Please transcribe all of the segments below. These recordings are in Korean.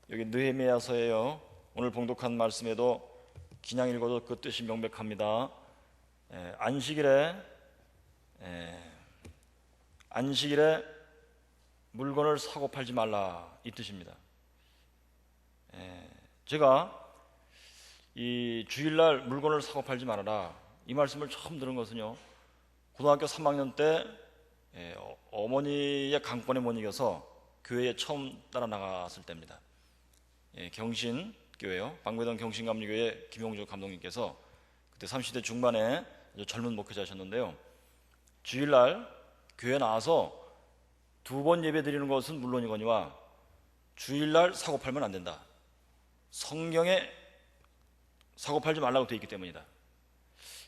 여기 느헤미야서예요. 오늘 봉독한 말씀에도 그냥 읽어도 그 뜻이 명백합니다. 안식일에 물건을 사고 팔지 말라, 이 뜻입니다. 제가 이 주일날 물건을 사고 팔지 말아라, 이 말씀을 처음 들은 것은요, 고등학교 3학년 때 어머니의 강권에 못 이겨서 교회에 처음 따라 나갔을 때입니다. 경신교회요, 방배동 경신감리교회 김용주 감독님께서 그때 30대 중반에 아주 젊은 목회자셨는데요, 주일날 교회 나와서 2번 예배 드리는 것은 물론이거니와 주일날 사고 팔면 안 된다, 성경에 사고 팔지 말라고 되어 있기 때문이다.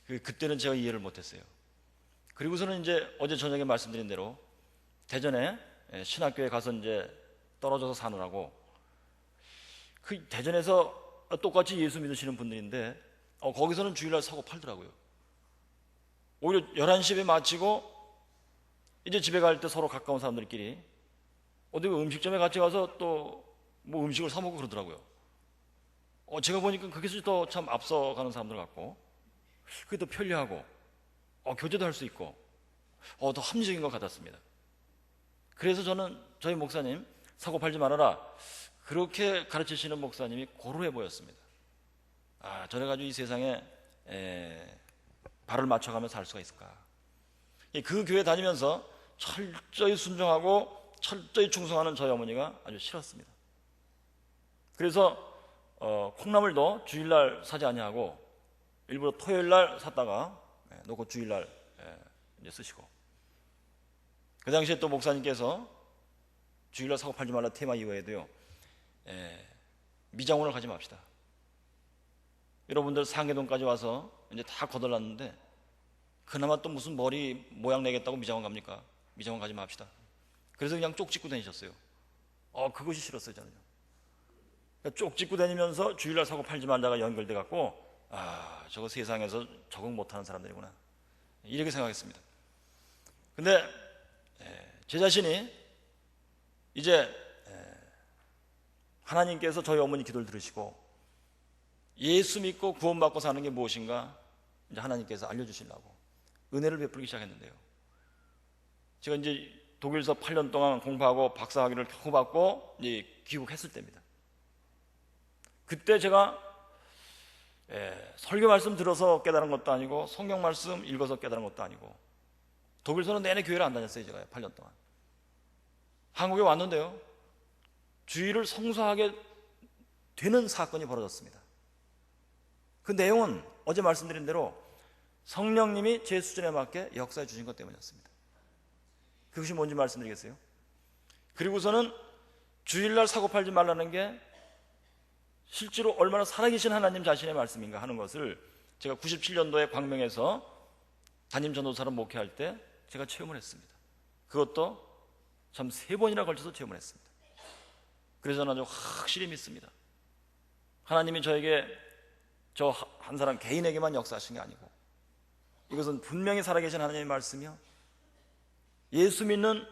그때는 제가 이해를 못했어요. 그리고서는 이제 어제 저녁에 말씀드린 대로 대전에 신학교에 가서 이제 떨어져서 사느라고, 그 대전에서 똑같이 예수 믿으시는 분들인데 거기서는 주일날 사고 팔더라고요. 오히려 11시에 마치고 이제 집에 갈 때 서로 가까운 사람들끼리 어디 음식점에 같이 가서 또 뭐 음식을 사 먹고 그러더라고요. 제가 보니까 그게 더 참 앞서가는 사람들 같고, 그게 더 편리하고 교제도 할 수 있고 더 합리적인 것 같았습니다. 그래서 저는 저희 목사님 사고 팔지 말아라, 그렇게 가르치시는 목사님이 고루해 보였습니다. 저래가지고 이 세상에 발을 맞춰가며 살 수가 있을까. 그 교회 다니면서 철저히 순종하고 철저히 충성하는 저희 어머니가 아주 싫었습니다. 그래서 콩나물도 주일날 사지 아니하고 일부러 토요일날 샀다가 놓고 주일날 이제 쓰시고, 그 당시에 또 목사님께서 주일날 사고 팔지 말라 테마 이후에도요, 미장원을 가지 맙시다. 여러분들 상계동까지 와서 이제 다 거덜났는데 그나마 또 무슨 머리 모양 내겠다고 미장원 갑니까? 미장원 가지 맙시다. 그래서 그냥 쪽 짚고 다니셨어요. 그것이 싫었어요, 저는요. 쪽 짚고 다니면서 주일날 사고 팔지 말자가 연결돼 갖고 저거 세상에서 적응 못하는 사람들이구나, 이렇게 생각했습니다. 근데 제 자신이 이제 하나님께서 저희 어머니 기도를 들으시고 예수 믿고 구원받고 사는 게 무엇인가 이제 하나님께서 알려주시려고 은혜를 베풀기 시작했는데요, 제가 이제 독일에서 8년 동안 공부하고 박사학위를 겨우 받고 이제 귀국했을 때입니다. 그때 제가 설교 말씀 들어서 깨달은 것도 아니고 성경 말씀 읽어서 깨달은 것도 아니고, 독일에서는 내내 교회를 안 다녔어요. 제가 8년 동안 한국에 왔는데요, 주일을 성수하게 되는 사건이 벌어졌습니다. 그 내용은 어제 말씀드린 대로 성령님이 제 수준에 맞게 역사해 주신 것 때문이었습니다. 그것이 뭔지 말씀드리겠어요? 그리고서는 주일날 사고 팔지 말라는 게 실제로 얼마나 살아계신 하나님 자신의 말씀인가 하는 것을 제가 97년도에 광명에서 담임 전도사로 목회할 때 제가 체험을 했습니다. 그것도 참 3번이나 걸쳐서 체험을 했습니다. 그래서 저는 아주 확실히 믿습니다. 하나님이 저에게 저 한 사람 개인에게만 역사하신 게 아니고 이것은 분명히 살아계신 하나님의 말씀이요, 예수 믿는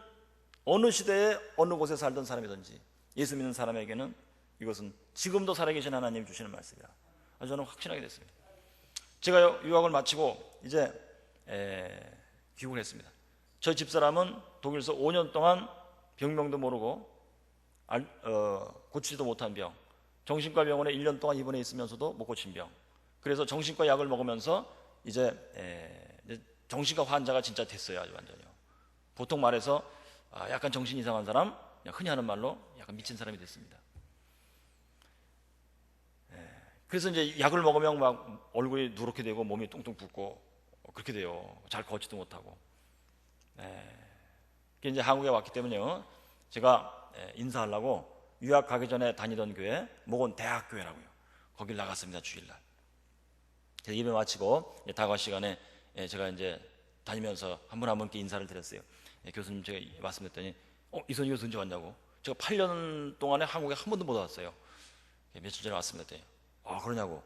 어느 시대에 어느 곳에 살던 사람이든지 예수 믿는 사람에게는 이것은 지금도 살아계신 하나님이 주시는 말씀이라 저는 확신하게 됐습니다. 제가 유학을 마치고 이제 귀국을 했습니다. 저희 집사람은 독일에서 5년 동안 병명도 모르고 고치지도 못한 병, 정신과 병원에 1년 동안 입원해 있으면서도 못 고친 병, 그래서 정신과 약을 먹으면서 이제 정신과 환자가 진짜 됐어요. 아주 완전히요. 보통 말해서 약간 정신 이상한 사람, 그냥 흔히 하는 말로 약간 미친 사람이 됐습니다. 그래서 이제 약을 먹으면 막 얼굴이 누렇게 되고 몸이 뚱뚱 붓고 그렇게 돼요. 잘 걷지도 못하고. 이제 한국에 왔기 때문에요, 제가 인사하려고 유학 가기 전에 다니던 교회, 목원 대학교회라고요, 거길 나갔습니다. 주일날 예배 마치고 다과 시간에 제가 이제 다니면서 한 분 한 분께 인사를 드렸어요. 교수님, 제가 말씀드렸더니 이선희 교수 언제 왔냐고. 제가 8년 동안에 한국에 한 번도 못 왔어요. 며칠 전에 왔습니다. 그러냐고.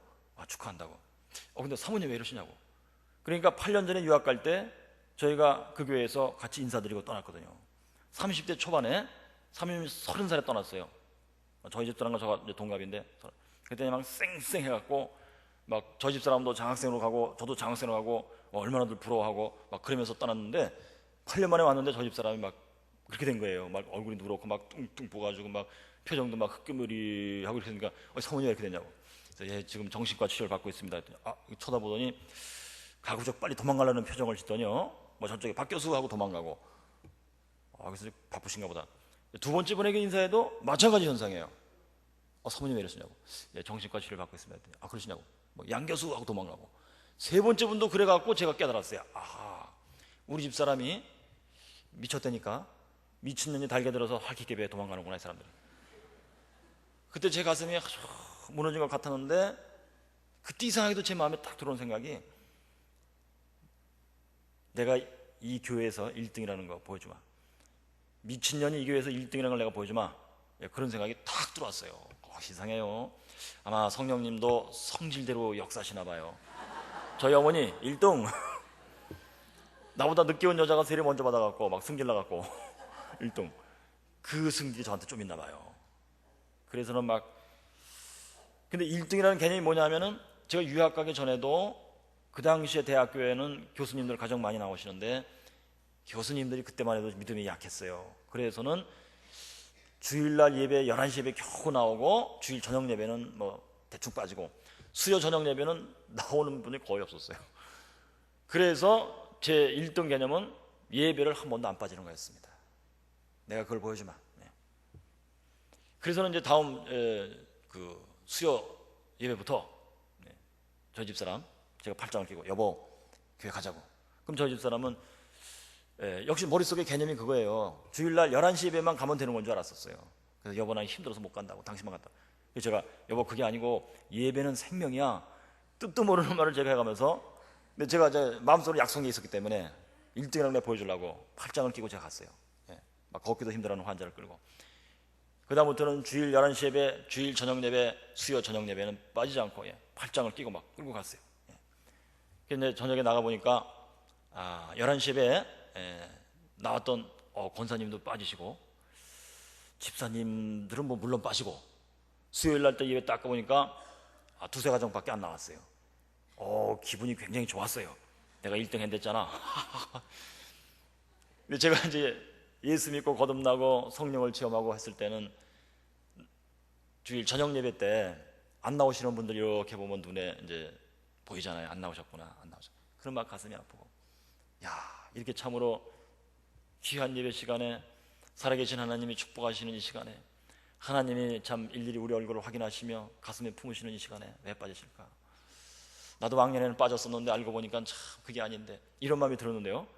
축하한다고. 근데 사모님 왜 이러시냐고. 그러니까 8년 전에 유학 갈 때 저희가 그 교회에서 같이 인사드리고 떠났거든요. 30대 초반에 30살에 떠났어요. 저희 집사람과 저가 이제 동갑인데, 그때 막 쌩쌩해갖고 막 저희 집사람도 장학생으로 가고 저도 장학생으로 가고 얼마나들 부러워하고 막 그러면서 떠났는데, 8년 만에 왔는데 저희 집사람이 막 그렇게 된 거예요. 막 얼굴이 누렇고 막 뚱뚱 부어가지고 막 표정도 막 흑금으리하고 이렇게 되니까 사모님 왜 이렇게 됐냐고. 그래서 예, 지금 정신과 치료를 받고 있습니다. 쳐다보더니 가급적 빨리 도망가려는 표정을 짓더니요, 뭐 저쪽에 박 교수 하고 도망가고. 그래서 바쁘신가 보다. 두 번째 분에게 인사해도 마찬가지 현상이에요. 사모님 왜 이러시냐고. 예, 정신과 치료를 받고 있습니다. 그러시냐고. 뭐 양 교수 하고 도망가고. 세 번째 분도 그래갖고 제가 깨달았어요. 우리 집사람이 미쳤다니까 미친년이 달겨들어서 할퀴개비에 도망가는구나, 이 사람들은. 그때 제 가슴이 무너진 것 같았는데, 그때 이상하게도 제 마음에 딱 들어온 생각이, 내가 이 교회에서 1등이라는 거 보여주마. 미친년이 이 교회에서 1등이라는 걸 내가 보여주마. 그런 생각이 탁 들어왔어요. 이상해요. 아마 성령님도 성질대로 역사하시나 봐요. 저희 어머니 1등 나보다 늦게 온 여자가 세례 먼저 받아갖고 막 승질 나갖고 1등. 그 승질이 저한테 좀 있나 봐요. 그래서는 막, 근데 1등이라는 개념이 뭐냐 하면은, 제가 유학 가기 전에도 그 당시에 대학교에는 교수님들 가장 많이 나오시는데, 교수님들이 그때만 해도 믿음이 약했어요. 그래서는 주일날 예배 11시 예배 겨우 나오고, 주일 저녁 예배는 뭐 대충 빠지고, 수요 저녁 예배는 나오는 분이 거의 없었어요. 그래서 제 1등 개념은 예배를 한 번도 안 빠지는 거였습니다. 내가 그걸 보여주마. 그래서는 이제 다음 그 수요 예배부터 저희 집사람 제가 팔짱을 끼고, 여보 교회 가자고. 그럼 저희 집사람은 역시 머릿속에 개념이 그거예요. 주일날 11시 예배만 가면 되는 건 줄 알았었어요. 그래서 여보 나 힘들어서 못 간다고, 당신만 갔다. 그래서 제가 여보 그게 아니고 예배는 생명이야, 뜻도 모르는 말을 제가 해가면서, 근데 제가 이제 마음속으로 약속이 있었기 때문에 1등이라는 걸 보여주려고 팔짱을 끼고 제가 갔어요. 막 걷기도 힘들어하는 환자를 끌고. 그 다음부터는 주일 11시 예배, 주일 저녁 예배, 수요 저녁 예배는 빠지지 않고 팔짱을 끼고 막 끌고 갔어요. 근데 저녁에 나가보니까 11시 예배에 나왔던 권사님도 빠지시고, 집사님들은 뭐 물론 빠지고, 수요일 날 때 예배 딱 가보니까 두세 가정밖에 안 나왔어요. 기분이 굉장히 좋았어요. 내가 1등 했댔잖아. 근데 제가 이제 예수 믿고 거듭나고 성령을 체험하고 했을 때는, 주일 저녁 예배 때 안 나오시는 분들 이렇게 보면 눈에 이제 보이잖아요. 안 나오셨구나, 안 나오셨구나. 그럼 막 가슴이 아프고, 이렇게 참으로 귀한 예배 시간에, 살아계신 하나님이 축복하시는 이 시간에, 하나님이 참 일일이 우리 얼굴을 확인하시며 가슴에 품으시는 이 시간에 왜 빠지실까? 나도 왕년에는 빠졌었는데 알고 보니까 참 그게 아닌데, 이런 마음이 들었는데요,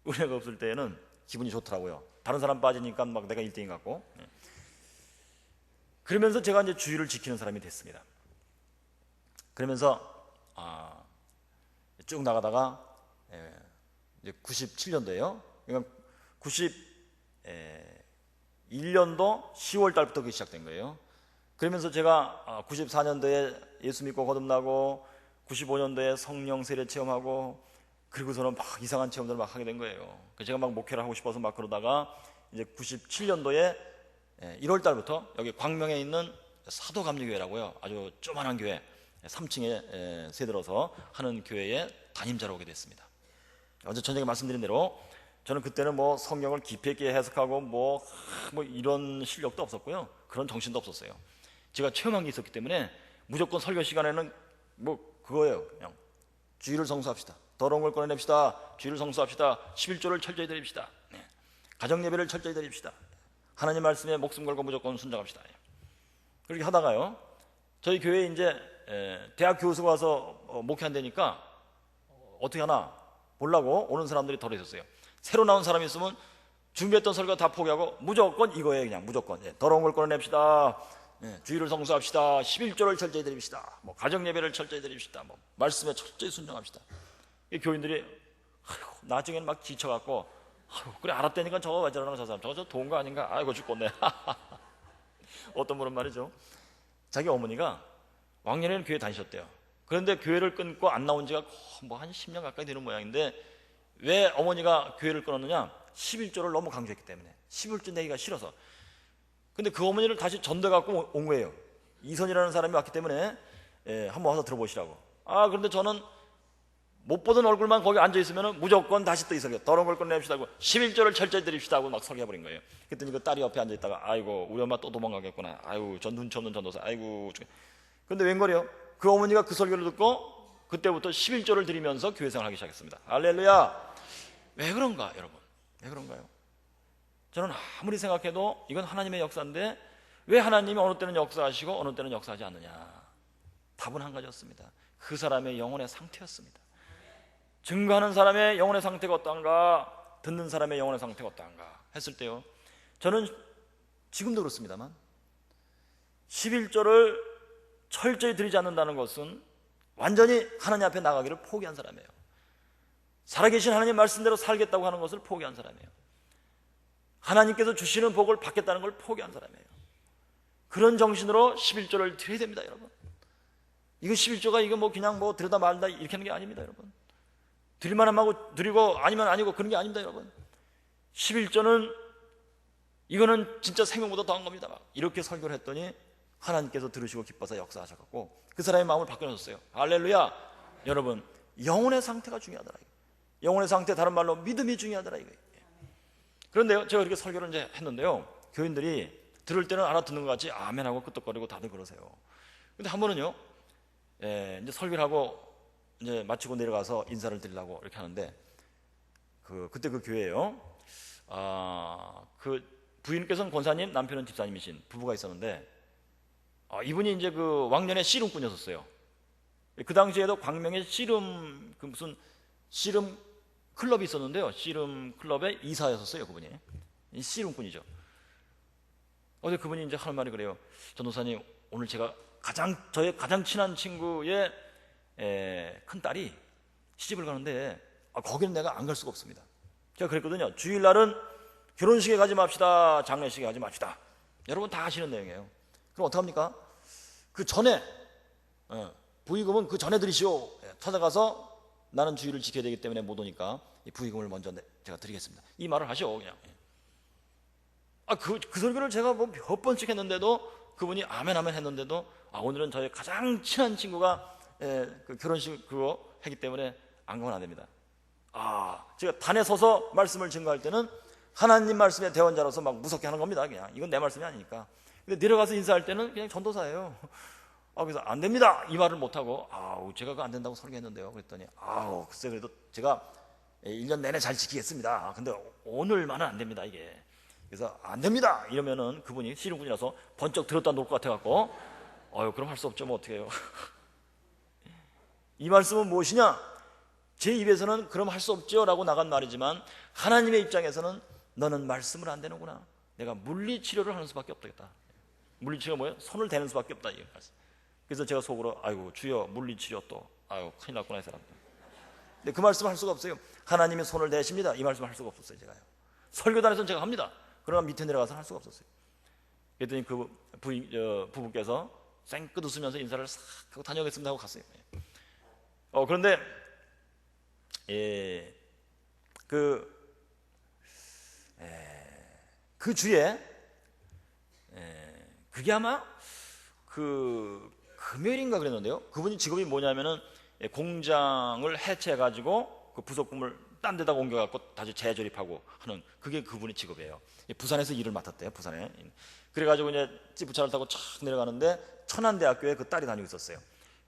은혜가 없을 때는 기분이 좋더라고요. 다른 사람 빠지니까 막 내가 1등인 것 같고. 그러면서 제가 이제 주의를 지키는 사람이 됐습니다. 그러면서 쭉 나가다가 이제 97년도에요. 그러니까 91년도 10월 달부터 그게 시작된 거예요. 그러면서 제가 94년도에 예수 믿고 거듭나고, 95년도에 성령 세례 체험하고, 그리고서는 막 이상한 체험들을 막 하게 된 거예요. 제가 막 목회를 하고 싶어서 막 그러다가, 이제 97년도에 1월 달부터 여기 광명에 있는 사도감리교회라고요, 아주 조만한 교회 3층에 새들어서 하는 교회에 담임자로 오게 됐습니다. 어제 저녁에 말씀드린 대로 저는 그때는 뭐 성경을 깊이 있게 해석하고 뭐 이런 실력도 없었고요, 그런 정신도 없었어요. 제가 체험한 게 있었기 때문에 무조건 설교 시간에는 뭐 그거예요. 그냥 주일을 성수합시다, 더러운 걸 꺼내냅시다, 주일을 성수합시다, 11조를 철저히 드립시다, 가정 예배를 철저히 드립시다, 하나님 말씀에 목숨 걸고 무조건 순종합시다. 그렇게 하다가요, 저희 교회에 이제 대학 교수가 와서 목회한다니까 어떻게 하나 보려고 오는 사람들이 덜어 있었어요. 새로 나온 사람이 있으면 준비했던 설교 다 포기하고 무조건 이거예요. 그냥 무조건 더러운 걸 꺼내냅시다, 주일을 성수합시다, 11조를 철저히 드립시다, 뭐 가정 예배를 철저히 드립시다, 뭐 말씀에 철저히 순종합시다. 이 교인들이 나중에는 막 지쳐갖고, 그래 알았다니까 저거 왜 저러나, 저 사람 저거 도운 거 아닌가, 아이고 죽겠네. 어떤 분은 말이죠, 자기 어머니가 왕년에는 교회 다니셨대요. 그런데 교회를 끊고 안 나온 지가 뭐 한 10년 가까이 되는 모양인데, 왜 어머니가 교회를 끊었느냐, 11조를 너무 강조했기 때문에. 11조 내기가 싫어서. 근데 그 어머니를 다시 전대 갖고 온 거예요. 이선이라는 사람이 왔기 때문에 한번 와서 들어보시라고. 그런데 저는 못 보던 얼굴만 거기 앉아있으면 무조건 다시 또 이 설교, 더러운 걸 꺼내봅시다 하고 11조를 철저히 드립시다 하고 막 설교해버린 거예요. 그랬더니 그 딸이 옆에 앉아있다가 아이고 우리 엄마 또 도망가겠구나, 아이고 전 눈치 없는 전도사, 아이고. 근데 웬걸이요? 그 어머니가 그 설교를 듣고 그때부터 11조를 드리면서 교회 생활을 하기 시작했습니다. 할렐루야. 왜 그런가 여러분? 왜 그런가요? 저는 아무리 생각해도 이건 하나님의 역사인데 왜 하나님이 어느 때는 역사하시고 어느 때는 역사하지 않느냐? 답은 한 가지였습니다. 그 사람의 영혼의 상태였습니다. 증거하는 사람의 영혼의 상태가 어떠한가, 듣는 사람의 영혼의 상태가 어떠한가 했을 때요, 저는 지금도 그렇습니다만 11조를 철저히 드리지 않는다는 것은 완전히 하나님 앞에 나가기를 포기한 사람이에요. 살아계신 하나님 말씀대로 살겠다고 하는 것을 포기한 사람이에요. 하나님께서 주시는 복을 받겠다는 걸 포기한 사람이에요. 그런 정신으로 11조를 드려야 됩니다, 여러분. 이거 11조가 이거 뭐 그냥 뭐 들여다 말다 이렇게 하는 게 아닙니다, 여러분. 드릴만하면 하고 드리고 아니면 아니고 그런 게 아닙니다, 여러분. 11조는 이거는 진짜 생명보다 더한 겁니다. 이렇게 설교를 했더니 하나님께서 들으시고 기뻐서 역사하셔갖고 그 사람의 마음을 바꿔놓으셨어요. 할렐루야. 여러분, 영혼의 상태가 중요하더라. 영혼의 상태, 다른 말로 믿음이 중요하더라 이거. 그런데요, 제가 이렇게 설교를 이제 했는데요, 교인들이 들을 때는 알아듣는 것 같이 아멘하고 끄떡거리고 다들 그러세요. 근데 한 번은요, 이제 설교를 하고 이제 마치고 내려가서 인사를 드리려고 이렇게 하는데 그때 그 교회에요, 그 부인께서는 권사님, 남편은 집사님이신 부부가 있었는데 이분이 이제 그 왕년에 씨름꾼이었어요. 그 당시에도 광명에 씨름 그 무슨 씨름 클럽이 있었는데요, 씨름 클럽의 이사였었어요. 그분이 씨름꾼이죠. 어제 그분이 이제 하는 말이 그래요. 전도사님, 오늘 제가 저의 가장 친한 친구의 큰 딸이 시집을 가는데 거기는 내가 안 갈 수가 없습니다. 제가 그랬거든요. 주일날은 결혼식에 가지 맙시다, 장례식에 가지 맙시다. 여러분 다 아시는 내용이에요. 그럼 어떡합니까? 그 전에 부의금은 그 전에 드리시오. 찾아가서 나는 주의를 지켜야 되기 때문에 못 오니까 이 부의금을 먼저 제가 드리겠습니다. 이 말을 하셔 그냥. 그 설교를 제가 뭐 몇 번씩 했는데도 그분이 아멘 아멘 했는데도 오늘은 저의 가장 친한 친구가 그 결혼식 그거 하기 때문에 안 가면 안 됩니다. 제가 단에 서서 말씀을 증거할 때는 하나님 말씀의 대원자로서 막 무섭게 하는 겁니다. 그냥 이건 내 말씀이 아니니까. 근데 내려가서 인사할 때는 그냥 전도사예요. 그래서 안 됩니다 이 말을 못하고 제가 그거 안 된다고 설교했는데요. 그랬더니 글쎄 그래도 제가 1년 내내 잘 지키겠습니다. 근데 오늘만은 안 됩니다 이게. 그래서 안 됩니다 이러면은 그분이 씨름꾼이라서 번쩍 들었다 놓을 것 같아갖고 그럼 할 수 없죠 뭐 어떻게 해요. 이 말씀은 무엇이냐? 제 입에서는 그럼 할 수 없죠 라고 나간 말이지만 하나님의 입장에서는 너는 말씀을 안 되는구나, 내가 물리치료를 하는 수밖에 없겠다. 물리치료가 뭐예요? 손을 대는 수밖에 없다 이 말씀. 그래서 제가 속으로 아이고 주여 물리치료 또 큰일 났구나 이 사람. 근데 그 말씀을 할 수가 없어요. 하나님이 손을 대십니다 이 말씀을 할 수가 없었어요. 제가요, 설교단에서는 제가 합니다. 그러나 밑에 내려가서 할 수가 없었어요. 그랬더니 그 부부께서 쌩끗 웃으면서 인사를 싹 하고 다녀오겠습니다 하고 갔어요. 그런데 그 주에 그게 아마 그 금요일인가 그랬는데요, 그분이 직업이 뭐냐면은 공장을 해체해가지고 그 부속품을 딴 데다가 옮겨갖고 다시 재조립하고 하는 그게 그분의 직업이에요. 부산에서 일을 맡았대요, 부산에. 그래가지고 이제 지프차를 타고 착 내려가는데 천안대학교에 그 딸이 다니고 있었어요.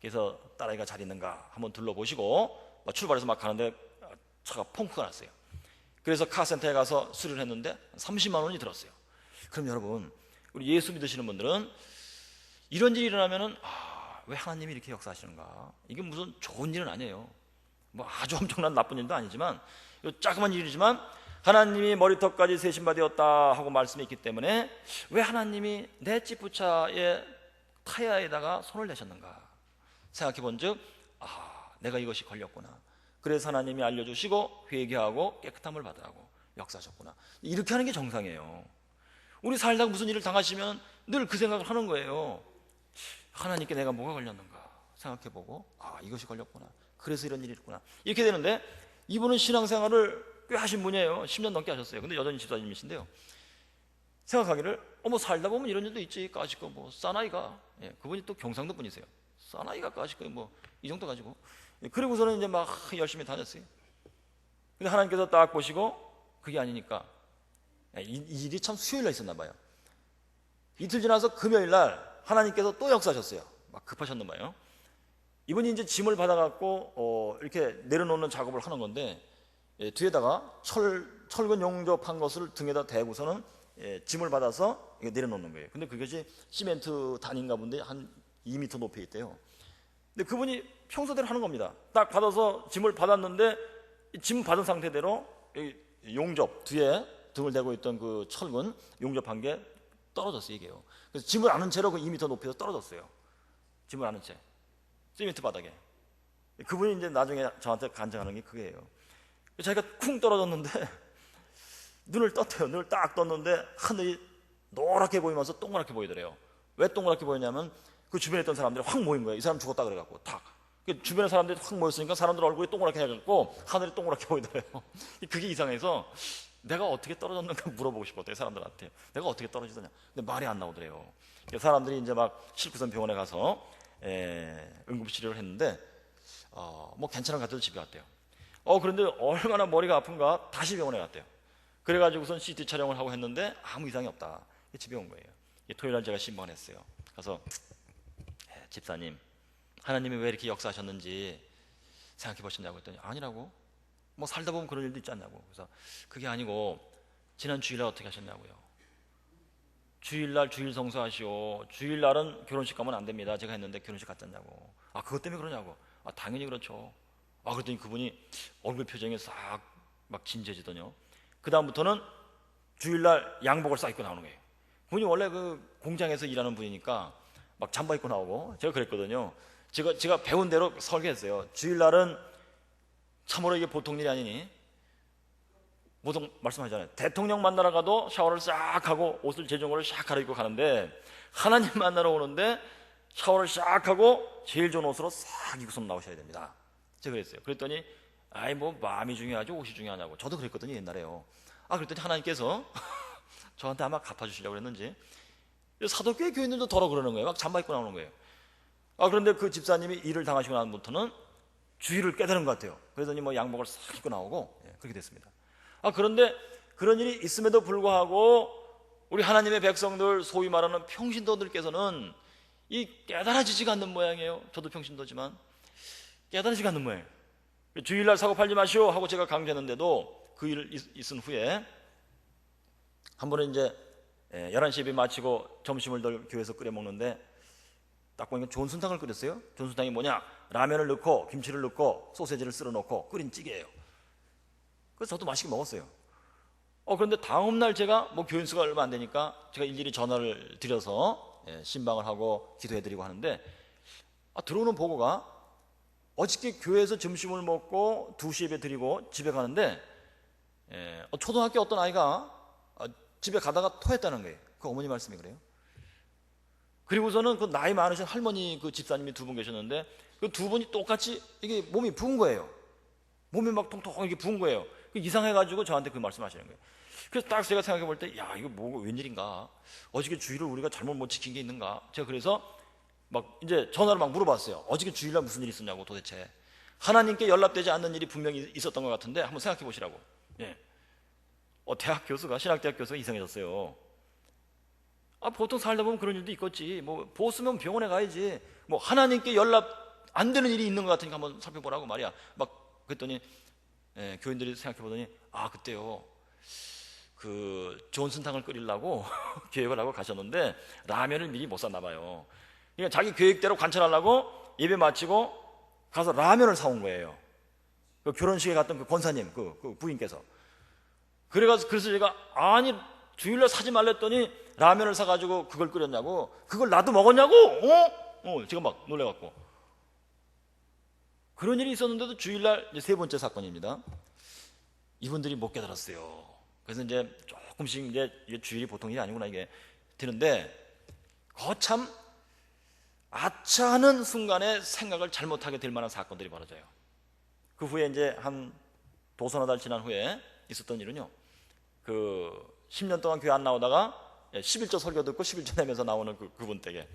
그래서 딸아이가 잘 있는가 한번 둘러보시고 출발해서 막 가는데 차가 펑크가 났어요. 그래서 카센터에 가서 수리를 했는데 30만 원이 들었어요. 그럼 여러분, 우리 예수 믿으시는 분들은 이런 일이 일어나면은 왜 하나님이 이렇게 역사하시는가? 이게 무슨 좋은 일은 아니에요. 뭐 아주 엄청난 나쁜 일도 아니지만 조그만 일이지만 하나님이 머리털까지 세신바되었다 하고 말씀이 있기 때문에 왜 하나님이 내 지프차의 타이어에다가 손을 대셨는가 생각해 본즉 내가 이것이 걸렸구나. 그래서 하나님이 알려주시고 회개하고 깨끗함을 받으라고 역사하셨구나. 이렇게 하는 게 정상이에요. 우리 살다가 무슨 일을 당하시면 늘 그 생각을 하는 거예요. 하나님께 내가 뭐가 걸렸는가 생각해보고 이것이 걸렸구나, 그래서 이런 일이 있구나, 이렇게 되는데 이분은 신앙생활을 꽤 하신 분이에요. 10년 넘게 하셨어요. 근데 여전히 집사님이신데요, 생각하기를 뭐 살다 보면 이런 일도 있지. 까짓거 뭐 사나이가, 그분이 또 경상도 분이세요. 사나이가 까짓거 뭐 이 정도 가지고. 그리고서는 이제 막 열심히 다녔어요. 근데 하나님께서 딱 보시고 그게 아니니까, 이 일이 참 수요일 날 있었나 봐요. 이틀 지나서 금요일 날 하나님께서 또 역사하셨어요. 막 급하셨나 봐요. 이분이 이제 짐을 받아갖고 이렇게 내려놓는 작업을 하는 건데, 뒤에다가 철근 용접한 것을 등에다 대고서는 짐을 받아서 내려놓는 거예요. 근데 그것이 시멘트 단인가 본데 한 2m 높이에 있대요. 근데 그분이 평소대로 하는 겁니다. 딱 받아서 짐을 받았는데 짐 받은 상태대로 용접 뒤에 등을 대고 있던 그 철근 용접한 게 떨어졌어요. 이게요. 그래서 짐을 안은 채로 그 2m 높이에서 떨어졌어요. 짐을 안은 채 시멘트 바닥에. 그분이 이제 나중에 저한테 간증하는 게 그게예요. 자기가 쿵 떨어졌는데 눈을 떴대요. 눈을 딱 떴는데 하늘이 노랗게 보이면서 동그랗게 보이더래요. 왜 동그랗게 보이냐면 그 주변에 있던 사람들이 확 모인 거예요. 이 사람 죽었다 그래갖고 탁. 주변에 사람들이 확 모였으니까 사람들 얼굴이 동그랗게 해갖고 하늘이 동그랗게 보이더래요. 그게 이상해서 내가 어떻게 떨어졌는가 물어보고 싶었대요. 사람들한테. 내가 어떻게 떨어지더냐. 근데 말이 안 나오더래요. 사람들이 이제 막 실구선 병원에 가서 응급치료를 했는데 뭐 괜찮은 것 같아서 집에 왔대요. 그런데 얼마나 머리가 아픈가 다시 병원에 갔대요. 그래가지고선 CT 촬영을 하고 했는데 아무 이상이 없다. 집에 온 거예요. 토요일날 제가 신방했어요. 가서 집사님, 하나님이 왜 이렇게 역사하셨는지 생각해 보셨냐고 했더니 아니라고. 뭐 살다 보면 그런 일도 있지 않냐고. 그래서 그게 아니고 지난 주일날 어떻게 하셨냐고요. 주일날 주일 성수하시오. 주일날은 결혼식 가면 안 됩니다. 제가 했는데 결혼식 갔잖냐고. 그것 때문에 그러냐고. 당연히 그렇죠. 그랬더니 그분이 얼굴 표정이 싹 막 진지해지더니요. 그 다음부터는 주일날 양복을 싹 입고 나오는 거예요. 그분이 원래 그 공장에서 일하는 분이니까 막 잠바 입고 나오고. 제가 그랬거든요. 제가 배운 대로 설계했어요. 주일날은 참으로 이게 보통 일이 아니니, 보통 말씀하잖아요. 대통령 만나러 가도 샤워를 싹 하고 옷을 제정으로 싹 갈아입고 가는데, 하나님 만나러 오는데 샤워를 싹 하고 제일 좋은 옷으로 싹 입고서 나오셔야 됩니다. 제가 그랬어요. 그랬더니 뭐 마음이 중요하죠, 옷이 중요하냐고. 저도 그랬거든요, 옛날에요. 그랬더니 하나님께서 저한테 아마 갚아주시려고 그랬는지 사도교회 교인들도 더러 그러는 거예요. 막 잠바 입고 나오는 거예요. 그런데 그 집사님이 일을 당하시고 나서부터는 주의를 깨달은 것 같아요. 그러더니 뭐 양복을 싹 입고 나오고 그렇게 됐습니다. 그런데 그런 일이 있음에도 불구하고 우리 하나님의 백성들, 소위 말하는 평신도들께서는 이 깨달아지지가 않는 모양이에요. 저도 평신도지만 깨달아지지가 않는 모양이에요. 주일날 사고 팔지 마시오 하고 제가 강조했는데도 그 일을 있은 후에 한 번은 이제 11시 예배 마치고 점심을 늘 교회에서 끓여 먹는데 딱 보니까 존순탕을 끓였어요. 존순탕이 뭐냐? 라면을 넣고 김치를 넣고 소세지를 썰어 넣고 끓인 찌개예요. 그래서 저도 맛있게 먹었어요. 그런데 다음날 제가 뭐 교인 수가 얼마 안 되니까 제가 일일이 전화를 드려서 신방을 하고 기도해드리고 하는데 들어오는 보고가 어저께 교회에서 점심을 먹고 2시 예배 드리고 집에 가는데 초등학교 어떤 아이가 집에 가다가 토했다는 거예요. 그 어머니 말씀이 그래요. 그리고서는 그 나이 많으신 할머니 그 집사님이 두 분 계셨는데 그 두 분이 똑같이 이게 몸이 부은 거예요. 몸이 막 통통 이렇게 부은 거예요. 이상해가지고 저한테 그 말씀하시는 거예요. 그래서 딱 제가 생각해 볼 때 이거 뭐 웬일인가? 어저께 주일을 우리가 잘못 못 지킨 게 있는가? 제가 그래서 막 이제 전화로 막 물어봤어요. 어저께 주일날 무슨 일이 있었냐고 도대체. 하나님께 연락되지 않는 일이 분명히 있었던 것 같은데 한번 생각해 보시라고. 대학 교수가, 신학대학 교수가 이상해졌어요. 보통 살다 보면 그런 일도 있겠지. 뭐 보았으면 병원에 가야지. 뭐 하나님께 연락 안 되는 일이 있는 것 같으니까 한번 살펴보라고 말이야. 막 그랬더니 교인들이 생각해 보더니 그때요. 그 존슨탕을 끓이려고 계획을 하고 가셨는데 라면을 미리 못 샀나 봐요. 그러니까 자기 계획대로 관찰하려고 예배 마치고 가서 라면을 사온 거예요. 그 결혼식에 갔던 그 권사님, 그 부인께서. 그래서 제가 주일날 사지 말랬더니 라면을 사가지고 그걸 끓였냐고. 그걸 나도 먹었냐고. 제가 막 놀래갖고. 그런 일이 있었는데도 주일날 이제 세 번째 사건입니다. 이분들이 못 깨달았어요. 그래서 이제 조금씩 이제 주일이 보통 일이 아니구나 이게 되는데 거참 아차하는 순간에 생각을 잘못하게 될 만한 사건들이 벌어져요. 그 후에 이제 한 도서너 달 지난 후에 있었던 일은요. 그 10년 동안 교회 안 나오다가 11조 설교 듣고 11조 내면서 나오는 그분 댁에,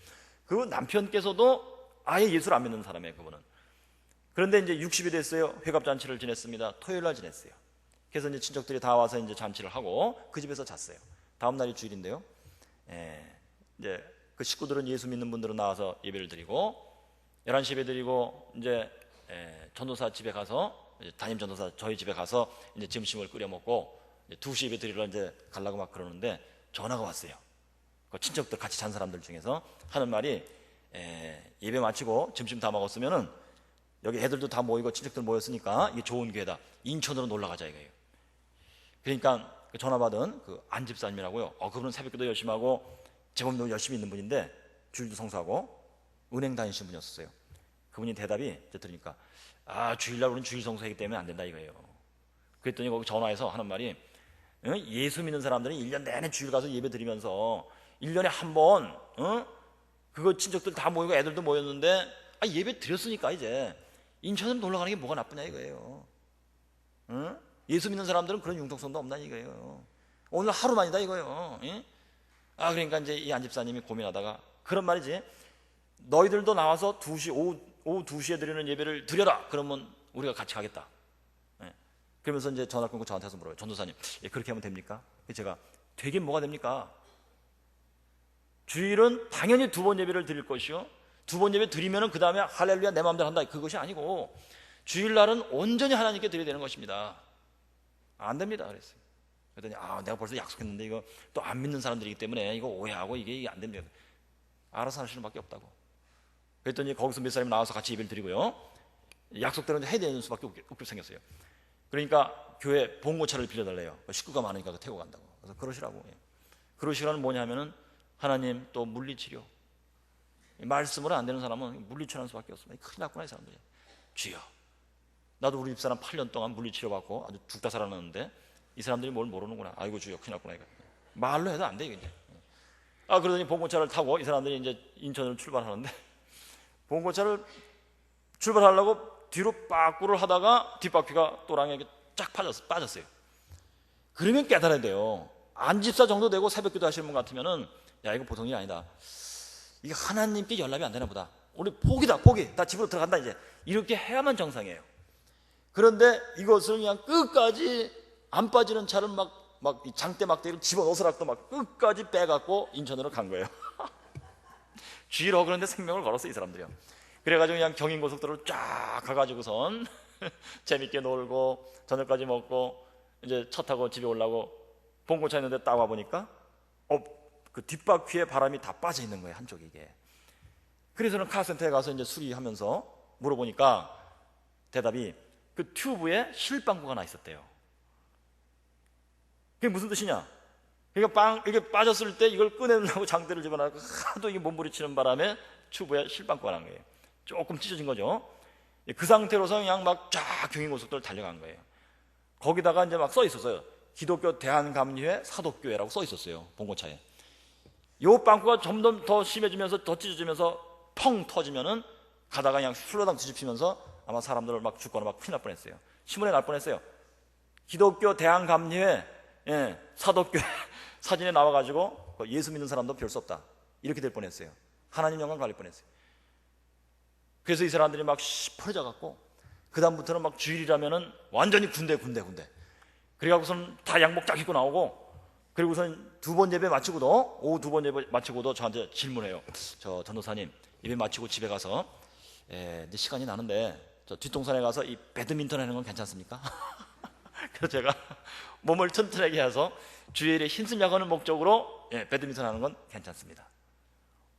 그 남편께서도 아예 예수를 안 믿는 사람이에요, 그분은. 그런데 이제 60이 됐어요. 회갑잔치를 지냈습니다. 토요일 날 지냈어요. 그래서 이제 친척들이 다 와서 이제 잔치를 하고 그 집에서 잤어요. 다음 날이 주일인데요. 이제 그 식구들은, 예수 믿는 분들은 나와서 예배를 드리고 11시 예배 드리고 이제 전도사 집에 가서, 담임 전도사 저희 집에 가서 이제 점심을 끓여 먹고 2시 예배 드리러 이제 가려고 막 그러는데 전화가 왔어요. 그 친척들 같이 잔 사람들 중에서 하는 말이, 예배 마치고 점심 다 먹었으면은 여기 애들도 다 모이고 친척들 모였으니까 이게 좋은 기회다, 인천으로 놀러 가자 이거예요. 그러니까 그 전화 받은 그 안 집사님이라고요. 그분은 새벽기도 열심히 하고 제법도 열심히 있는 분인데 주일도 성수하고 은행 다니시는 분이었어요. 그분이 대답이 들으니까, 주일날 우리는 주일 성수하기 때문에 안 된다 이거예요. 그랬더니 거기 전화해서 하는 말이, 예수 믿는 사람들은 1년 내내 주일 가서 예배 드리면서 1년에 한 번, 그거 친척들 다 모이고 애들도 모였는데 예배 드렸으니까 이제 인천으로 놀러 가는 게 뭐가 나쁘냐 이거예요. 예수 믿는 사람들은 그런 융통성도 없나 이거예요. 오늘 하루만이다 이거예요. 그러니까 이제 이 안집사님이 고민하다가 그런 말이지, 너희들도 나와서 오후 2시에 드리는 예배를 드려라, 그러면 우리가 같이 가겠다. 그러면서 이제 전화 끊고 저한테 와서 물어요. 전도사님, 그렇게 하면 됩니까? 제가, 되긴 뭐가 됩니까? 주일은 당연히 2번 예배를 드릴 것이요, 2번 예배 드리면은 그 다음에 할렐루야 내 마음대로 한다, 그것이 아니고 주일날은 온전히 하나님께 드려야 되는 것입니다. 안 됩니다 그랬어요. 그랬더니 내가 벌써 약속했는데 이거 또 안 믿는 사람들이기 때문에 이거 오해하고 이게 안 됩니다. 알아서 하시는 밖에 없다고. 그랬더니 거기서 몇 사람이 나와서 같이 예배를 드리고요, 약속대로 해야 되는 수밖에 없게 생겼어요. 그러니까 교회 봉고차를 빌려달래요. 식구가 많으니까 태우고 간다고. 그래서 그러시라고. 그러시라는 뭐냐 하면은, 하나님 또 물리치료, 말씀으로 안 되는 사람은 물리치료하는 수밖에 없습니다. 큰일 났구나 이 사람들이. 주여, 나도 우리 집사람 8년 동안 물리치료 받고 아주 죽다 살아났는데 이 사람들이 뭘 모르는구나. 아이고 주여, 큰일 났구나 이거. 말로 해도 안 돼 이거 이제. 그러더니 봉고차를 타고 이 사람들이 이제 인천으로 출발하는데, 봉고차를 출발하려고 뒤로 빠꾸를 하다가 뒷바퀴가 또랑에게 쫙 빠졌어요. 그러면 깨달아야 돼요. 안집사 정도 되고 새벽기도 하시는 분 같으면은, 이거 보통 일이 아니다, 이게 하나님께 연락이 안 되나 보다, 우리 포기다, 포기, 다 집으로 들어간다 이제, 이렇게 해야만 정상이에요. 그런데 이것을 그냥 끝까지 안 빠지는 차를 막 장대 막대기를 집어넣어서라도 막 끝까지 빼갖고 인천으로 간 거예요. 쥐러 그런데 생명을 걸었어요 이 사람들이요. 그래가지고 그냥 경인고속도로를 쫙 가가지고선 재밌게 놀고 저녁까지 먹고 이제 차 타고 집에 오려고 봉고차 있는데 딱 와보니까 그 뒷바퀴에 바람이 다 빠져 있는 거예요, 한쪽이 이게. 그래서는 카센터에 가서 이제 수리하면서 물어보니까 대답이, 그 튜브에 실방구가 나 있었대요. 그게 무슨 뜻이냐? 그러니까 이게 빠졌을 때 이걸 꺼내려고 장대를 집어넣고 하도 이게 몸부리치는 바람에 튜브에 실방구가 난 거예요. 조금 찢어진 거죠. 그 상태로서 그냥 막 쫙 경인고속도로를 달려간 거예요. 거기다가 이제 막 써 있었어요. 기독교 대한감리회 사독교회라고 써 있었어요, 봉고차에. 요 빵꾸가 점점 더 심해지면서 더 찢어지면서 펑 터지면은 가다가 그냥 술러당 뒤집히면서 아마 사람들을 막 죽거나 막 큰일 날 뻔했어요. 신문에 날 뻔했어요. 기독교 대한감리회 사독교회 사진에 나와가지고 예수 믿는 사람도 별 수 없다, 이렇게 될 뻔했어요. 하나님 영광 갈릴 뻔했어요. 그래서 이 사람들이 막 시퍼러져 갖고 그 다음부터는 막 주일이라면은 완전히 군대. 그래갖고선 다 양복 쫙 입고 나오고, 그리고선 2번 예배 마치고도, 오후 2번 예배 마치고도 저한테 질문해요. 저 전도사님, 예배 마치고 집에 가서 이제 시간이 나는데 저 뒷동산에 가서 이 배드민턴 하는 건 괜찮습니까? 그래서 제가 몸을 튼튼하게 해서 주일에 힘쓰 야구하는 목적으로 배드민턴 하는 건 괜찮습니다.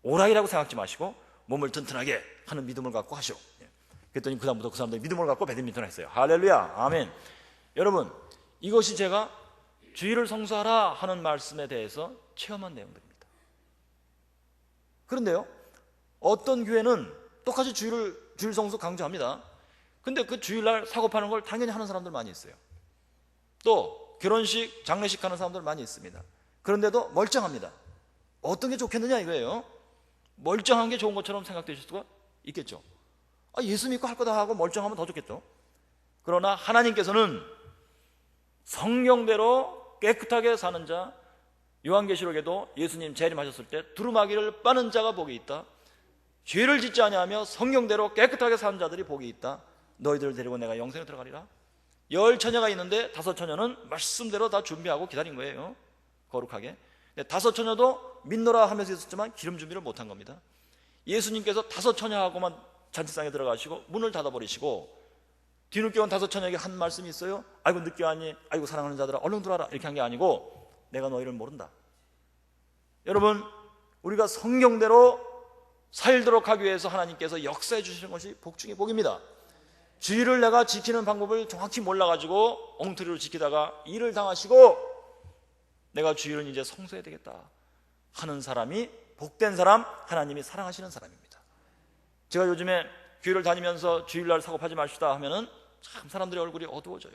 오락이라고 생각하지 마시고 몸을 튼튼하게 하는 믿음을 갖고 하시오. 그랬더니 그 다음부터 그 사람들이 믿음을 갖고 배드민턴을 했어요. 할렐루야, 아멘. 여러분, 이것이 제가 주일을 성수하라 하는 말씀에 대해서 체험한 내용들입니다. 그런데요, 어떤 교회는 똑같이 주일 성수 강조합니다. 근데 그 주일날 사고 파는 걸 당연히 하는 사람들 많이 있어요. 또 결혼식, 장례식 하는 사람들 많이 있습니다. 그런데도 멀쩡합니다. 어떤 게 좋겠느냐 이거예요. 멀쩡한 게 좋은 것처럼 생각되실 수가 있겠죠. 예수 믿고 할 거 다 하고 멀쩡하면 더 좋겠죠. 그러나 하나님께서는 성령대로 깨끗하게 사는 자, 요한계시록에도 예수님 재림하셨을 때 두루마기를 빠는 자가 복이 있다. 죄를 짓지 아니하며 성경대로 깨끗하게 사는 자들이 복이 있다. 너희들을 데리고 내가 영생에 들어가리라. 10처녀가 있는데 5처녀는 말씀대로 다 준비하고 기다린 거예요. 거룩하게. 5처녀도 믿노라 하면서 있었지만 기름 준비를 못한 겁니다. 예수님께서 5처녀하고만 잔치상에 들어가시고 문을 닫아버리시고 뒤늦게 온 5처녀에게 한 말씀이 있어요. 아이고 늦게 왔니? 아이고 사랑하는 자들아 얼른 들어와라. 이렇게 한 게 아니고 내가 너희를 모른다. 여러분, 우리가 성경대로 살도록 하기 위해서 하나님께서 역사해 주시는 것이 복 중의 복입니다. 주의를 내가 지키는 방법을 정확히 몰라가지고 엉터리로 지키다가 일을 당하시고 내가 주의를 이제 성수해야 되겠다 하는 사람이 복된 사람, 하나님이 사랑하시는 사람입니다. 제가 요즘에 교회를 다니면서 주일날 사고파지 마시다 하면은 참 사람들의 얼굴이 어두워져요.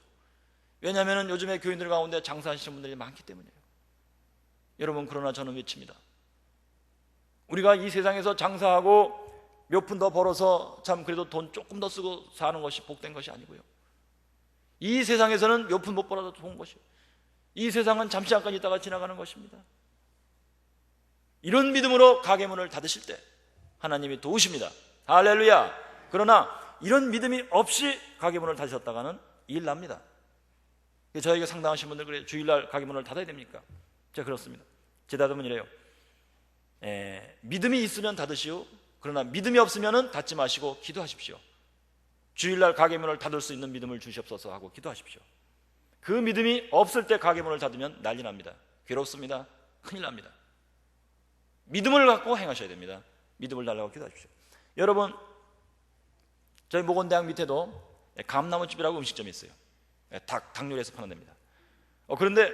왜냐하면 요즘에 교인들 가운데 장사하시는 분들이 많기 때문이에요. 여러분, 그러나 저는 외칩니다. 우리가 이 세상에서 장사하고 몇 푼 더 벌어서 참 그래도 돈 조금 더 쓰고 사는 것이 복된 것이 아니고요. 이 세상에서는 몇 푼 못 벌어도 좋은 것이에요. 이 세상은 잠시 잠깐 있다가 지나가는 것입니다. 이런 믿음으로 가게 문을 닫으실 때 하나님이 도우십니다. 할렐루야. 그러나 이런 믿음이 없이 가게 문을 닫으셨다가는 일 납니다. 저에게 상담하신 분들 그래요. 주일날 가게 문을 닫아야 됩니까? 제가 그렇습니다. 제 대답은 이래요. 믿음이 있으면 닫으시오. 그러나 믿음이 없으면 닫지 마시고 기도하십시오. 주일날 가게 문을 닫을 수 있는 믿음을 주시옵소서 하고 기도하십시오. 그 믿음이 없을 때 가게 문을 닫으면 난리 납니다. 괴롭습니다. 큰일 납니다. 믿음을 갖고 행하셔야 됩니다. 믿음을 달라고 기도하십시오. 여러분, 저희 모건대학 밑에도 감나무집이라고 음식점이 있어요. 닭 요리해서 파는 데입니다. 그런데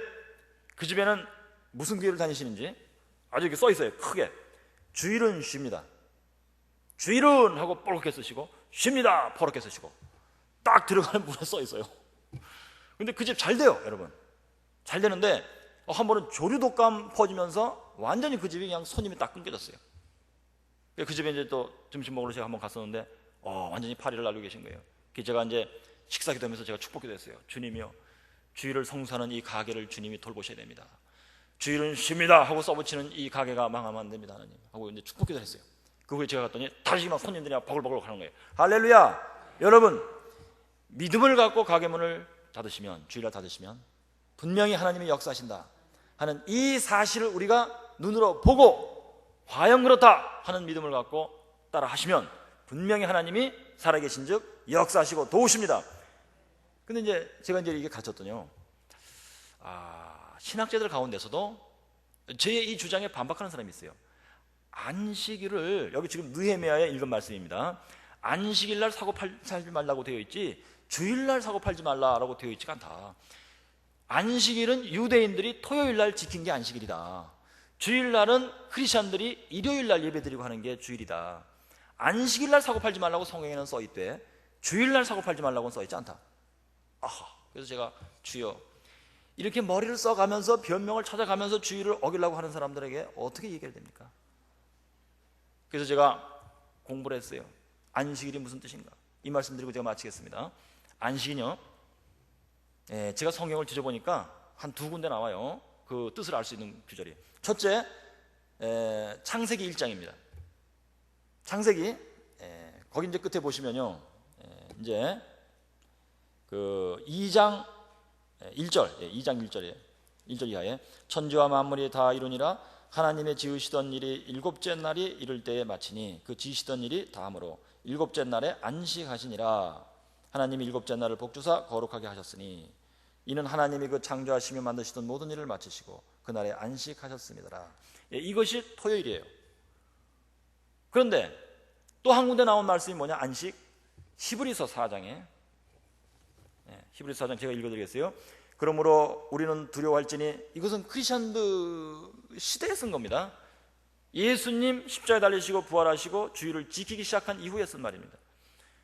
그 집에는 무슨 교회를 다니시는지 아주 이렇게 써 있어요. 크게. 주일은 쉽니다. 주일은 하고 뻘겋게 쓰시고 쉽니다 퍼렇게 쓰시고 딱 들어가는 문에 써 있어요. 근데 그 집 잘 돼요. 여러분, 잘 되는데 한 번은 조류독감 퍼지면서 완전히 그 집이 그냥 손님이 딱 끊겨졌어요. 그 집에 이제 또 점심 먹으러 제가 한번 갔었는데 완전히 파리를 날리고 계신 거예요. 제가 이제 식사 기도하면서 제가 축복기도 했어요. 주님이요, 주일을 성수하는 이 가게를 주님이 돌보셔야 됩니다. 주일은 쉽니다 하고 써붙이는 이 가게가 망하면 안 됩니다 하나님 하고 이제 축복기도 했어요. 그 후에 제가 갔더니 다시 막 손님들이 버글버글 하는 거예요. 할렐루야. 여러분, 믿음을 갖고 가게 문을 닫으시면, 주일날 닫으시면 분명히 하나님이 역사하신다 하는 이 사실을 우리가 눈으로 보고 과연 그렇다 하는 믿음을 갖고 따라 하시면 분명히 하나님이 살아계신 즉 역사하시고 도우십니다. 근데 이제 제가 이제 이게 가르쳤더니요, 신학자들 가운데서도 제 이 주장에 반박하는 사람이 있어요. 안식일을, 여기 지금 느헤미야에 읽은 말씀입니다. 안식일날 사고 팔지 말라고 되어 있지 주일날 사고 팔지 말라고 되어 있지가 않다. 안식일은 유대인들이 토요일날 지킨 게 안식일이다. 주일날은 크리스찬들이 일요일날 예배드리고 하는 게 주일이다. 안식일날 사고 팔지 말라고 성경에는 써있대. 주일날 사고 팔지 말라고는 써있지 않다. 그래서 제가 주여, 이렇게 머리를 써가면서 변명을 찾아가면서 주일을 어기려고 하는 사람들에게 어떻게 얘기해야 됩니까? 그래서 제가 공부를 했어요. 안식일이 무슨 뜻인가? 이 말씀 드리고 제가 마치겠습니다. 안식은요, 제가 성경을 뒤져보니까 한 2군데 나와요. 그 뜻을 알 수 있는 구절이. 첫째, 창세기 1장입니다. 창세기, 거기 이제 끝에 보시면요, 이제 그 2장 1절, 2장 1절이에요. 1절 이하에 천지와 만물이 다 이루니라 하나님의 지으시던 일이 7째 날이 이를 때에 마치니 그 지으시던 일이 다음으로 7째 날에 안식하시니라. 하나님이 7째 날을 복주사 거룩하게 하셨으니 이는 하나님이 그 창조하시며 만드시던 모든 일을 마치시고 그날에 안식하셨습니다. 이것이 토요일이에요. 그런데 또 한 군데 나온 말씀이 뭐냐? 안식. 히브리서 4장에, 히브리서 4장 제가 읽어드리겠어요. 그러므로 우리는 두려워할지니, 이것은 크리스천들 시대에 쓴 겁니다. 예수님 십자가에 달리시고 부활하시고 주일을 지키기 시작한 이후에 쓴 말입니다.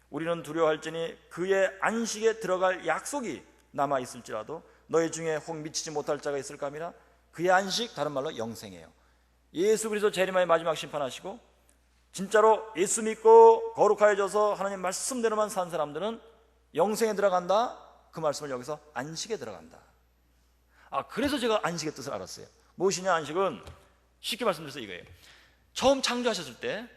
우리는 두려워할지니 그의 안식에 들어갈 약속이 남아 있을지라도 너희 중에 혹 미치지 못할 자가 있을까 하미라. 그의 안식, 다른 말로 영생이에요. 예수 그리스도 재림하여 마지막 심판하시고 진짜로 예수 믿고 거룩하여져서 하나님 말씀대로만 산 사람들은 영생에 들어간다. 그 말씀을 여기서 안식에 들어간다. 그래서 제가 안식의 뜻을 알았어요. 무엇이냐 안식은 쉽게 말씀드려서 이거예요. 처음 창조하셨을 때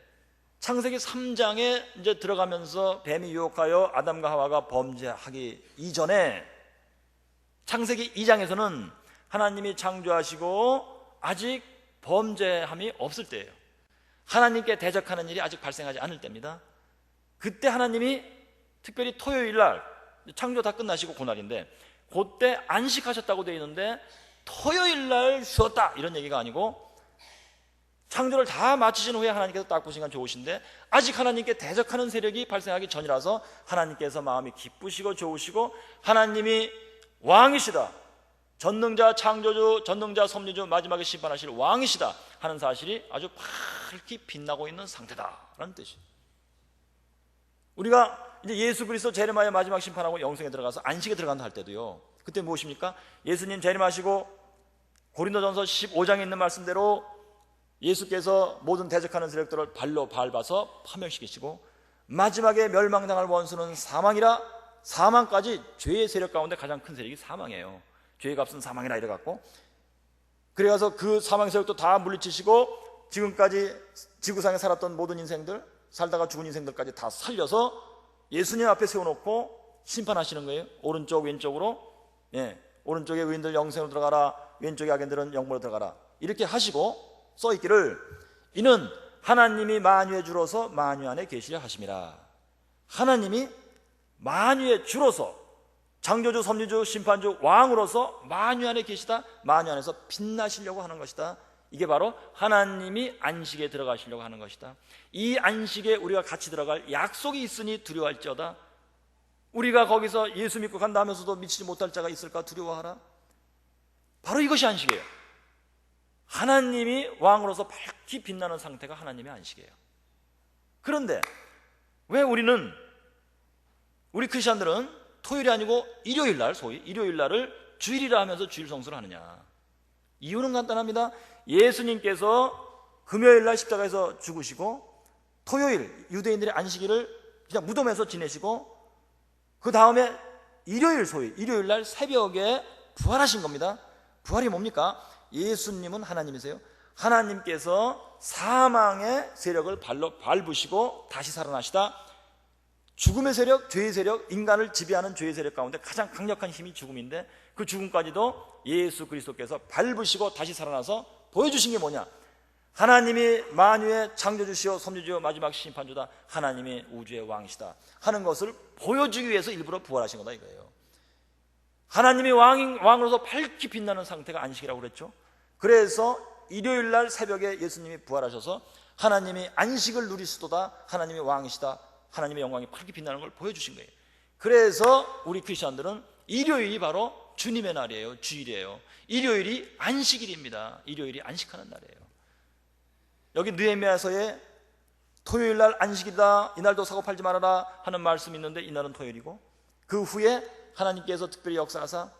창세기 3장에 이제 들어가면서 뱀이 유혹하여 아담과 하와가 범죄하기 이전에 창세기 2장에서는 하나님이 창조하시고 아직 범죄함이 없을 때예요. 하나님께 대적하는 일이 아직 발생하지 않을 때입니다. 그때 하나님이 특별히 토요일 날 창조 다 끝나시고 그날인데 그때 안식하셨다고 되어 있는데 토요일 날 쉬었다 이런 얘기가 아니고 창조를 다 마치신 후에 하나님께서 딱 보시니까 좋으신데 아직 하나님께 대적하는 세력이 발생하기 전이라서 하나님께서 마음이 기쁘시고 좋으시고 하나님이 왕이시다, 전능자 창조주, 전능자 섭리주, 마지막에 심판하실 왕이시다 하는 사실이 아주 밝게 빛나고 있는 상태다라는 뜻이에요. 우리가 이제 예수 그리스도 재림하여 마지막 심판하고 영생에 들어가서 안식에 들어간다 할 때도요, 그때 무엇입니까? 예수님 재림하시고 고린도전서 15장에 있는 말씀대로 예수께서 모든 대적하는 세력들을 발로 밟아서 파멸시키시고 마지막에 멸망당할 원수는 사망이라, 사망까지 죄의 세력 가운데 가장 큰 세력이 사망이에요. 죄의 값은 사망이라 이래갖고 그래서 그 사망 세력도 다 물리치시고 지금까지 지구상에 살았던 모든 인생들, 살다가 죽은 인생들까지 다 살려서 예수님 앞에 세워놓고 심판하시는 거예요. 오른쪽 왼쪽으로, 오른쪽에 의인들 영생으로 들어가라, 왼쪽에 악인들은 영으로 들어가라 이렇게 하시고 써있기를 이는 하나님이 만유의 주로서 만유 안에 계시려 하심이라. 하나님이 만유의 주로서 창조주, 섭리주, 심판주, 왕으로서 만유 안에 계시다, 만유 안에서 빛나시려고 하는 것이다. 이게 바로 하나님이 안식에 들어가시려고 하는 것이다. 이 안식에 우리가 같이 들어갈 약속이 있으니 두려워할지어다. 우리가 거기서 예수 믿고 간다 하면서도 미치지 못할 자가 있을까 두려워하라. 바로 이것이 안식이에요. 하나님이 왕으로서 밝게 빛나는 상태가 하나님의 안식이에요. 그런데 왜 우리 크리스천들은 토요일이 아니고 일요일날, 소위 일요일날을 주일이라 하면서 주일 성수를 하느냐? 이유는 간단합니다. 예수님께서 금요일날 십자가에서 죽으시고 토요일 유대인들의 안식일을 그냥 무덤에서 지내시고 그 다음에 일요일, 소위 일요일날 새벽에 부활하신 겁니다. 부활이 뭡니까? 예수님은 하나님이세요. 하나님께서 사망의 세력을 발로 밟으시고 다시 살아나시다. 죽음의 세력, 죄의 세력, 인간을 지배하는 죄의 세력 가운데 가장 강력한 힘이 죽음인데 그 죽음까지도 예수 그리스도께서 밟으시고 다시 살아나서 보여주신 게 뭐냐? 하나님이 만유의 창조주시오 섭리주요 마지막 심판주다, 하나님이 우주의 왕이시다 하는 것을 보여주기 위해서 일부러 부활하신 거다 이거예요. 하나님이 왕으로서 밝게 빛나는 상태가 안식이라고 그랬죠. 그래서 일요일날 새벽에 예수님이 부활하셔서 하나님이 안식을 누리시도다, 하나님이 왕이시다, 하나님의 영광이 밝게 빛나는 걸 보여주신 거예요. 그래서 우리 크리스천들은 일요일이 바로 주님의 날이에요. 주일이에요. 일요일이 안식일입니다. 일요일이 안식하는 날이에요. 여기 느헤미야서에 토요일날 안식이다, 이날도 사고 팔지 말아라 하는 말씀이 있는데 이날은 토요일이고 그 후에 하나님께서 특별히 역사하사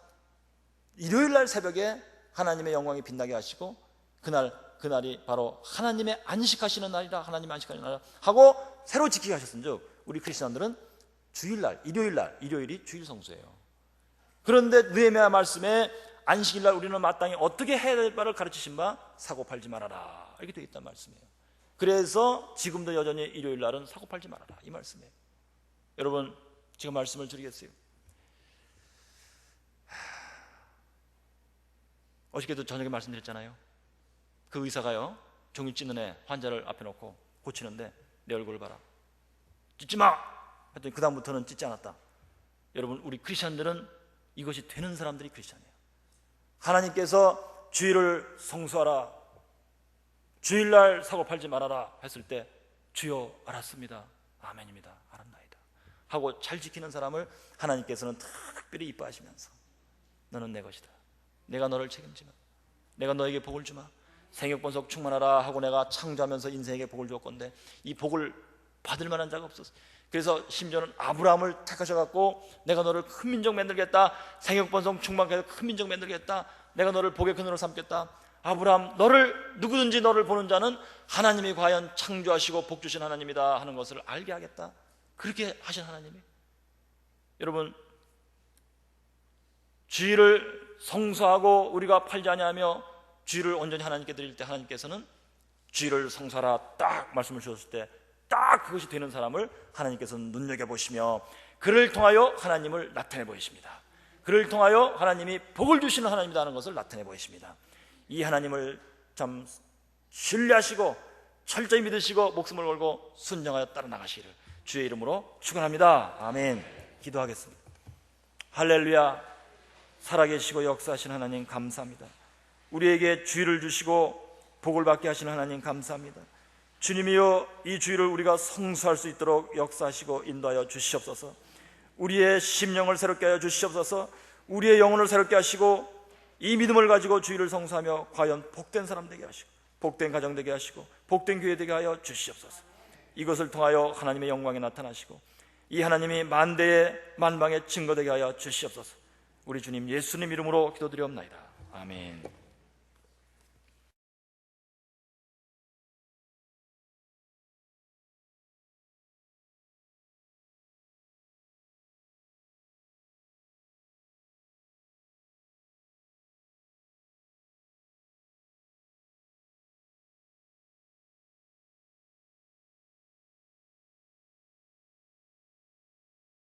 일요일날 새벽에 하나님의 영광이 빛나게 하시고 그날이 바로 하나님의 안식하시는 날이라, 하나님의 안식하시는 날이라 하고 새로 지키게 하셨은 즉 우리 크리스천들은 주일날, 일요일이 주일 성수예요. 그런데 느헤미야 말씀에 안식일날 우리는 마땅히 어떻게 해야 될 바를 가르치신 바 사고 팔지 말아라 이렇게 되어 있단 말씀이에요. 그래서 지금도 여전히 일요일날은 사고 팔지 말아라 이 말씀이에요. 여러분 제가 말씀을 드리겠어요. 어저께도 저녁에 말씀드렸잖아요. 그 의사가요 종일 찢는 애 환자를 앞에 놓고 고치는데 내 얼굴을 봐라, 찢지 마 했더니 그 다음부터는 찢지 않았다. 여러분 우리 크리스천들은 이것이 되는 사람들이 크리스천이에요. 하나님께서 주일을 성수하라, 주일날 사고 팔지 말아라 했을 때 주여 알았습니다, 아멘입니다, 알았나이다 하고 잘 지키는 사람을 하나님께서는 특별히 이뻐하시면서 너는 내 것이다, 내가 너를 책임지마, 내가 너에게 복을 주마, 생육번석 충만하라 하고 내가 창조하면서 인생에게 복을 주었건데 이 복을 받을 만한 자가 없었어. 그래서 심지어는 아브라함을 택하셔갖고 내가 너를 큰 민족 만들겠다, 생육번성 충만하게 해서 큰 민족 만들겠다, 내가 너를 복의 근원으로 삼겠다. 아브라함 누구든지 너를 보는 자는 하나님이 과연 창조하시고 복 주신 하나님이다 하는 것을 알게 하겠다, 그렇게 하신 하나님이. 여러분 주일을 성수하고 우리가 팔지 아니하며 주일을 온전히 하나님께 드릴 때 하나님께서는 주일을 성수하라 딱 말씀을 주셨을 때 딱 그것이 되는 사람을 하나님께서는 눈여겨보시며 그를 통하여 하나님을 나타내 보이십니다. 그를 통하여 하나님이 복을 주시는 하나님이라는 것을 나타내 보이십니다. 이 하나님을 참 신뢰하시고 철저히 믿으시고 목숨을 걸고 순종하여 따라 나가시기를 주의 이름으로 축원합니다. 아멘. 기도하겠습니다. 할렐루야. 살아계시고 역사하시는 하나님 감사합니다. 우리에게 주의를 주시고 복을 받게 하시는 하나님 감사합니다. 주님이여, 이 주의를 우리가 성수할 수 있도록 역사하시고 인도하여 주시옵소서. 우리의 심령을 새롭게 하여 주시옵소서. 우리의 영혼을 새롭게 하시고 이 믿음을 가지고 주의를 성수하며 과연 복된 사람 되게 하시고 복된 가정 되게 하시고 복된 교회 되게 하여 주시옵소서. 이것을 통하여 하나님의 영광이 나타나시고 이 하나님이 만대의 만방의 증거되게 하여 주시옵소서. 우리 주님 예수님 이름으로 기도드리옵나이다. 아멘.